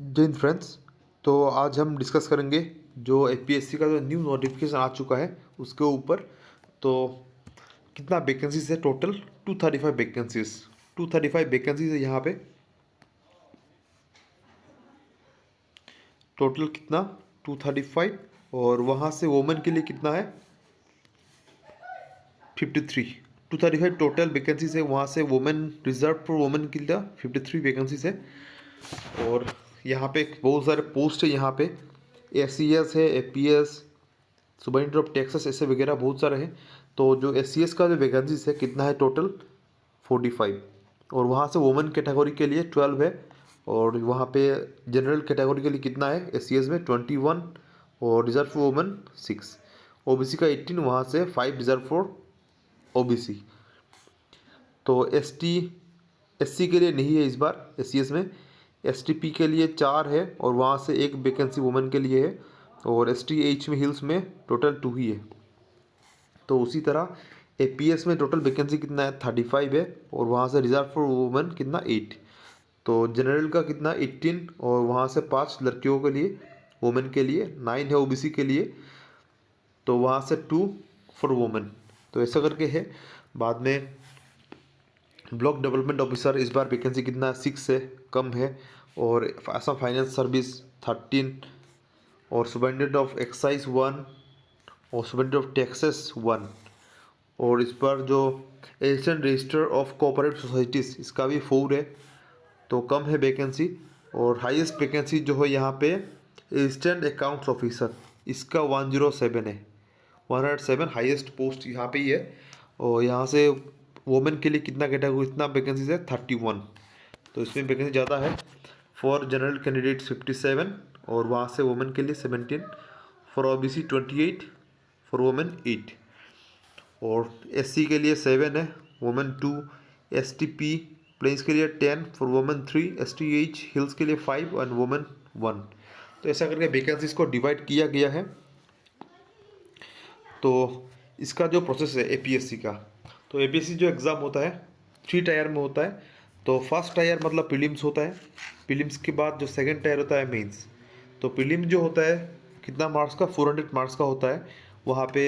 जय हिंद फ्रेंड्स। तो आज हम डिस्कस करेंगे जो एपीएससी का जो न्यू नोटिफिकेशन आ चुका है उसके ऊपर। तो कितना वैकेंसीज है टोटल? 235 वैकेंसीज। 235 वैकेंसीज है यहाँ पे। टोटल कितना? 235। और वहाँ से वोमेन के लिए कितना है? 53। 235 टोटल वैकेंसीज है। वहाँ से वोमेन रिजर्व फॉर वोमेन के लिए 53 वैकेंसीज है। और यहाँ पे बहुत सारे पोस्ट है। यहाँ पे एस है, एपीएस, सुबरिटेंडेंट ऑफ टैक्सेस, ऐसे वगैरह बहुत सारे हैं। तो जो एस का जो वैकेंसीज है कितना है टोटल? 45। और वहाँ से वुमेन कैटेगरी के लिए 12 है। और वहाँ पे जनरल कैटेगरी के लिए कितना है एस में? 21। और रिजर्व फॉर वुमेन 6। ओबीसी का 18। वहाँ से 5 रिजर्व फॉर ओबीसी। तो एससी के लिए नहीं है इस बार एस में। एसटीपी के लिए 4 है और वहाँ से एक वैकेंसी वुमेन के लिए है। और एसटीएच में हिल्स में टोटल 2 ही है। तो उसी तरह एपीएस में टोटल वैकेंसी कितना है? 35 है। और वहाँ से रिजर्व फॉर वुमेन कितना? 8। तो जनरल का कितना? 18। और वहाँ से 5 लड़कियों के लिए, वुमेन के लिए 9 है ओबीसी के लिए। तो वहाँ से 2 फॉर वुमेन। तो ऐसा करके है। बाद में ब्लॉक डेवलपमेंट ऑफिसर इस बार वैकेंसी कितना? 6 है, कम है। और असम फाइनेंस सर्विस 13। और सुपरिटेंडेंट ऑफ एक्साइज 1। और सुपरिटेंडेंट ऑफ टैक्सेस 1। और इस पर जो Asian register of cooperative societies इसका भी 4 है। तो कम है वैकेंसी। और हाईएस्ट वैकेंसी जो है यहाँ पे असिस्टेंट अकाउंट्स ऑफिसर, इसका 107 है। 107 हाईएस्ट पोस्ट यहाँ पे ही है। और यहाँ से वुमेन के लिए कितना कैटेगरी, कितना वैकेंसीज है? 31। तो इसमें वैकेंसी ज़्यादा है। For general candidate 57। और वहाँ से वुमेन के लिए 17। For OBC 28। For women 8। और एससी के लिए 7 है, वुमेन 2। एसटीपी प्लेन्स के लिए 10। For women 3। एसटीएच हिल्स के लिए 5 एंड वुमेन 1। तो ऐसा करके वैकेंसीज को डिवाइड किया गया है। तो इसका जो प्रोसेस है एपीएससी का, तो एपीएससी जो एग्ज़ाम होता है 3 टायर में होता है। तो फर्स्ट टायर मतलब प्रीलिम्स होता है। प्रीलिम्स के बाद जो सेकंड टायर होता है मेंस। तो प्रीलिम्स जो होता है कितना मार्क्स का? 400 मार्क्स का होता है। वहाँ पे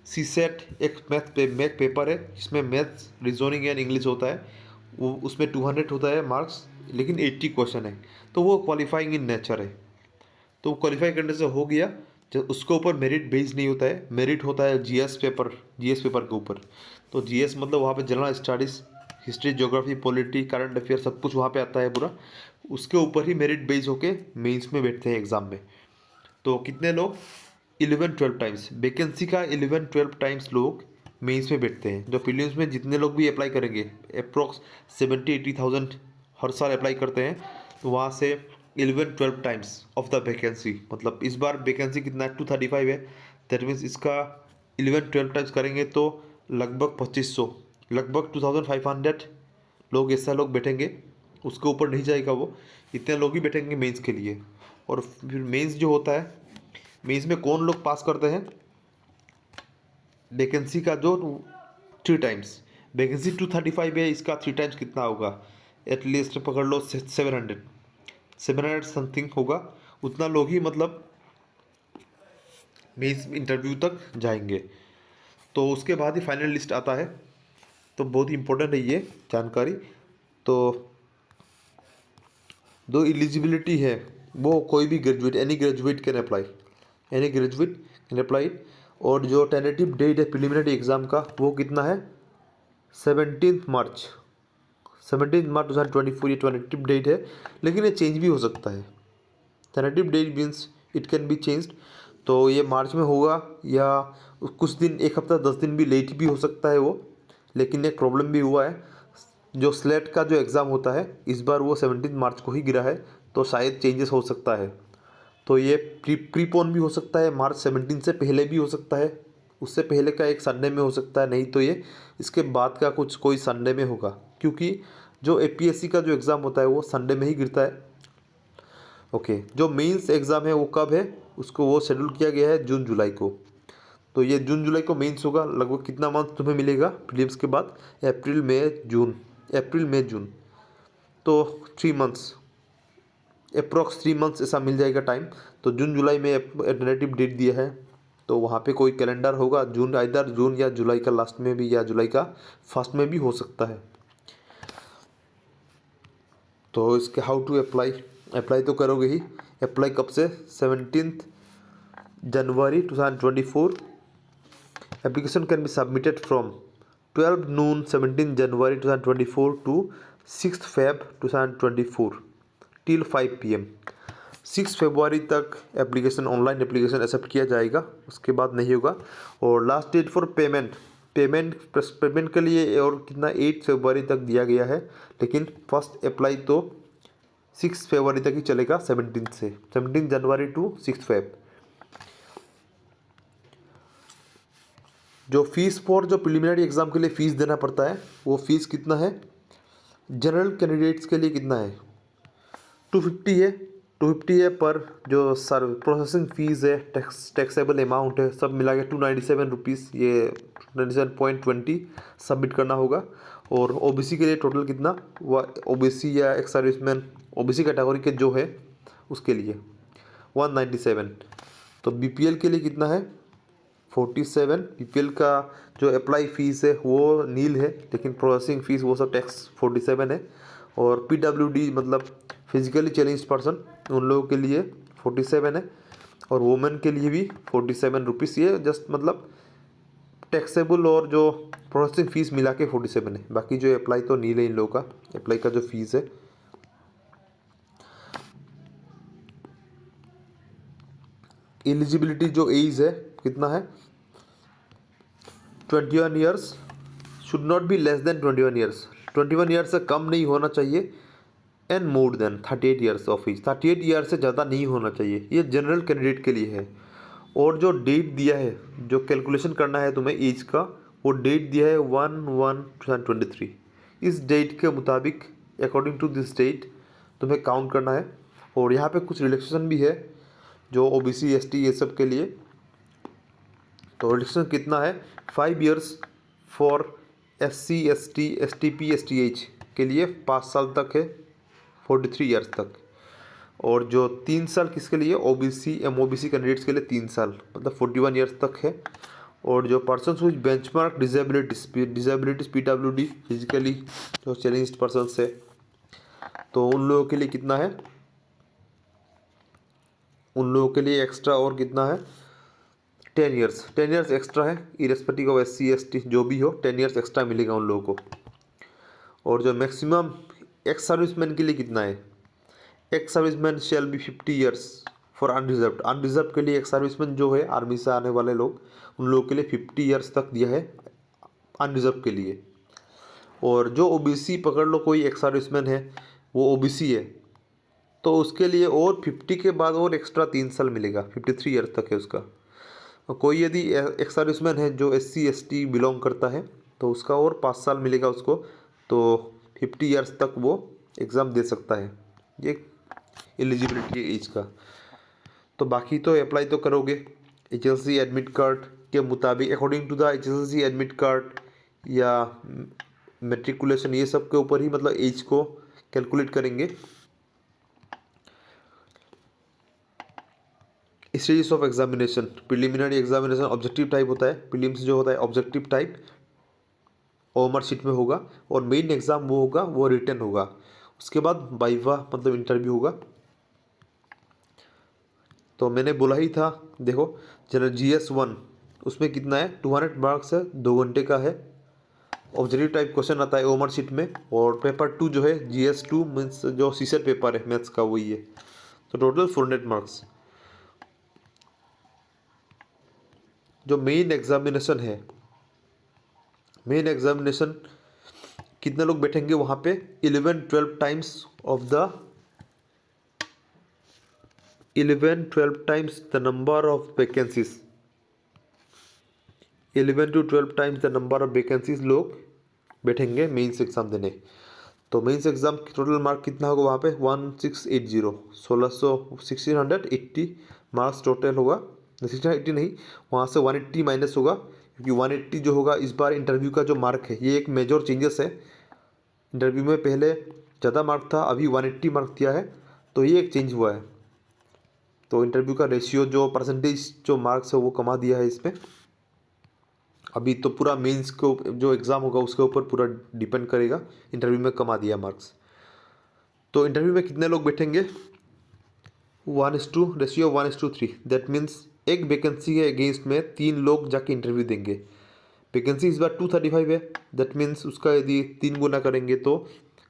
सी सेट एक मैथ पेपर है जिसमें मैथ्स, रीजनिंग एंड इंग्लिश होता है। वो उसमें 200 होता है मार्क्स, लेकिन 80 क्वेश्चन है। तो वो क्वालिफाइंग इन नेचर है। तो क्वालिफाई करने से हो गया। जब उसके ऊपर मेरिट बेस नहीं होता है, मेरिट होता है जीएस पेपर के ऊपर। तो जीएस मतलब वहाँ पे general studies, history, geography, polity, current affair सब कुछ वहाँ पे आता है पूरा। उसके ऊपर ही मेरिट बेस होके मेंस में बैठते हैं एग्ज़ाम में। तो कितने लोग? 11-12 टाइम्स वैकेंसी का 11-12 टाइम्स लोग मेंस में बैठते हैं। जो प्रीलिम्स में जितने लोग भी अप्लाई करेंगे, अप्रोक्स 70-80,000 हर साल अप्लाई करते हैं। तो वहाँ से 11-12 टाइम्स ऑफ द वैकेंसी, मतलब इस बार वैकेंसी कितना है? 235 है। दैट मीन्स इसका 11-12 टाइम्स करेंगे तो लगभग 2500, लगभग 2500 लोग, ऐसा लोग बैठेंगे। उसके ऊपर नहीं जाएगा वो। इतने लोग ही बैठेंगे मेंस के लिए। और फिर मेंस जो होता है, मेंस में कौन लोग पास करते हैं? वैकेंसी का जो 3 टाइम्स, वैकेंसी 235 है, इसका 3 टाइम्स कितना होगा? एटलीस्ट पकड़ लो 700 समथिंग होगा। उतना लोग ही मतलब मेंस इंटरव्यू तक जाएंगे। तो उसके बाद ही फाइनल लिस्ट आता है। तो बहुत ही इंपॉर्टेंट है ये जानकारी। तो जो एलिजिबिलिटी है वो कोई भी graduate, any graduate can apply, any graduate can apply. और जो टेंटेटिव डेट है प्रिलिमिनरी एग्ज़ाम का वो कितना है? 17 मार्च। 17 मार्च 2024 ये टेंटेटिव डेट है। लेकिन ये चेंज भी हो सकता है। Tentative that means it can be changed. तो ये मार्च में होगा या कुछ दिन, एक हफ्ता 10 दिन भी लेट भी हो सकता है वो। लेकिन एक प्रॉब्लम भी हुआ है, जो स्लेट का जो एग्ज़ाम होता है इस बार वो 17 मार्च को ही गिरा है। तो शायद चेंजेस हो सकता है। तो ये प्रीपोन भी हो सकता है, मार्च 17 से पहले भी हो सकता है, उससे पहले का एक संडे में हो सकता है, नहीं तो ये इसके बाद का कुछ कोई संडे में होगा। क्योंकि जो एपीएससी का जो एग्ज़ाम होता है वो संडे में ही गिरता है। ओके, जो मेंस एग्ज़ाम है वो कब है? उसको वो शेड्यूल किया गया है जून जुलाई को। तो ये जून जुलाई को मेंस होगा। लगभग कितना मंथ तुम्हें मिलेगा प्रीलिम्स के बाद? अप्रैल मई जून, अप्रैल मई जून। तो 3 मंथ्स। अप्रॉक्स 3 मंथ्स ऐसा मिल जाएगा टाइम। तो जून जुलाई में टेंटेटिव डेट दिया है, तो वहाँ पे कोई कैलेंडर होगा जून, इधर जून या जुलाई का लास्ट में भी या जुलाई का फर्स्ट में भी हो सकता है। तो इसके हाउ टू अप्लाई, अप्लाई तो करोगे ही। अप्लाई कब से? 17 जनवरी 2024। Application can be submitted from 12 noon 17 January 2024 to 6 Feb 2024 till 5 PM। 6 फरवरी तक एप्लीकेशन, ऑनलाइन एप्लीकेशन एक्सेप्ट किया जाएगा, उसके बाद नहीं होगा। और लास्ट डेट फॉर पेमेंट के लिए और कितना 8 फरवरी तक दिया गया है, लेकिन फर्स्ट अप्लाई तो 6 फरवरी तक ही चलेगा, 17 जनवरी टू 6 फेब। जो फीस फॉर जो प्रिलिमिनरी एग्ज़ाम के लिए फ़ीस देना पड़ता है, वो फीस कितना है? जनरल कैंडिडेट्स के लिए कितना है? 250 है। 250 है पर जो सर प्रोसेसिंग फ़ीस है, टैक्सेबल अमाउंट है, सब मिला के 297 रुपीज़, ये 297.20 सबमिट करना होगा। और ओबीसी के लिए टोटल कितना, वह ओबीसी या एक्स सर्विसमैन ओबीसी कैटेगरी के जो है उसके लिए 197। तो बीपीएल के लिए कितना है? 47। बीपीएल का जो अप्लाई फ़ीस है वो नील है, लेकिन प्रोसेसिंग फ़ीस वो सब टैक्स 47 है। और पीडब्ल्यूडी मतलब फिजिकली चैलेंज्ड पर्सन, उन लोगों के लिए 47 है। और वुमेन के लिए भी 47 रुपीज़, ये जस्ट मतलब टैक्सेबल और जो प्रोसेसिंग फ़ीस मिला के 47 है। बाकी जो अप्लाई तो नील है इन लोगों का, अप्लाई का जो फीस है। एलिजिबिलिटी जो एज है कितना है? 21 years, should not be less than 21 years. 21 years से कम नहीं होना चाहिए, and more than 38 years of age. 38 years से ज़्यादा नहीं होना चाहिए। ये जनरल कैंडिडेट के लिए है। और जो डेट दिया है, जो कैलकुलेशन करना है तुम्हें एज का, वो डेट दिया है 1/1/2023। इस डेट के मुताबिक, अकॉर्डिंग टू दिस डेट तुम्हें काउंट करना है। और यहाँ पे कुछ रिलैक्सेशन भी है जो ओबीसी एसटी ये सब के लिए। तो रिलैक्सेशन कितना है? 5 years for SC ST STP STH के लिए 5 साल तक है, 43 ईयर्स तक। और जो 3 साल किसके लिए? ओबीसी एमओबीसी कैंडिडेट्स के लिए 3 साल, मतलब 41 ईयर्स तक है। और जो person with benchmark disabilities PWD physically जो चैलेंज्ड पर्सन्स है, तो उन लोगों के लिए कितना है? उन लोगों के लिए एक्स्ट्रा और कितना है? 10 ईयर्स। 10 ईयर्स एक्स्ट्रा है, इरेस्पेक्टिव ऑफ एससी एसटी जो भी हो, 10 ईयर्स एक्स्ट्रा मिलेगा उन लोगों को। और जो मैक्सिमम एक्स सर्विसमैन के लिए कितना है? Ex serviceman shall be 50 years for unreserved. Unreserve के लिए एक्स सर्विसमैन जो है, आर्मी से आने वाले लोग, उन लोगों के लिए 50 ईयर्स तक दिया है अनरिजर्व के लिए। और जो ओबीसी पकड़ लो, कोई एक्स सर्विसमैन है वो ओबीसी है, तो उसके लिए और 50 के बाद और एक्स्ट्रा 3 साल मिलेगा, 53 ईयर्स तक है उसका। और कोई यदि एक्स सर्विसमैन है जो एससी एसटी बिलोंग करता है, तो उसका और 5 साल मिलेगा उसको, तो 50 ईयर्स तक वो एग्ज़ाम दे सकता है। ये एलिजिबिलिटी एज का। तो बाकी तो अप्लाई तो करोगे एचएसएलसी एडमिट कार्ड के मुताबिक, according to the HSLC admit card या मेट्रिकुलेशन, ये सब के ऊपर ही मतलब एज को कैलकुलेट करेंगे। Stages of examination, preliminary examination objective type होता है, प्रीलिम्स जो होता है ऑब्जेक्टिव टाइप, ओएमआर शीट में होगा। और मेन एग्ज़ाम वो होगा, वो रिटन होगा। उसके बाद वाइवा मतलब इंटरव्यू होगा। तो मैंने बोला ही था, देखो चलो GS1 उसमें कितना है? 200 मार्क्स है, 2 घंटे का है। ऑब्जेक्टिव टाइप क्वेश्चन आता है ओएमआर शीट में। और पेपर 2 जो है GS2 मीन्स जो सीसेट पेपर है मैथ्स का, वही है। तो टोटल 400 मार्क्स। जो मेन एग्जामिनेशन है, मेन एग्जामिनेशन कितने लोग बैठेंगे वहाँ पे? 11-12 times of the 11-12 times the number of vacancies. 11 to 12 times the number of vacancies लोग बैठेंगे मेंस एग्ज़ाम देने। तो मेंस एग्ज़ाम की टोटल मार्क कितना होगा वहाँ पे? 1680, 1680 मार्क्स टोटल होगा। 1680 नहीं, वहाँ से 180 माइनस होगा, क्योंकि 180 जो होगा इस बार इंटरव्यू का जो मार्क है, ये एक मेजर चेंजेस है। इंटरव्यू में पहले ज़्यादा मार्क था, अभी 180 मार्क दिया है। तो ये एक चेंज हुआ है। तो इंटरव्यू का रेशियो जो परसेंटेज जो मार्क्स है वो कमा दिया है इसमें। अभी तो पूरा मेंस को जो एग्ज़ाम होगा उसके ऊपर पूरा डिपेंड करेगा, इंटरव्यू में कमा दिया मार्क्स। तो इंटरव्यू में कितने लोग बैठेंगे? 1:2 रेशियो 1:3। दैट मीन्स एक वैकेंसी के अगेंस्ट में 3 लोग जाके इंटरव्यू देंगे। वैकेंसी इस बार 235 है, दैट मीन्स उसका यदि 3 गुना करेंगे तो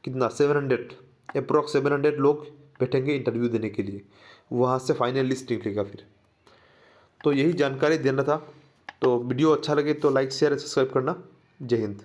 कितना 700, अप्रॉक्स 700 लोग बैठेंगे इंटरव्यू देने के लिए। वहाँ से फाइनल लिस्ट निकलेगा फिर। तो यही जानकारी देना था। तो वीडियो अच्छा लगे तो लाइक शेयर सब्सक्राइब करना। जय हिंद।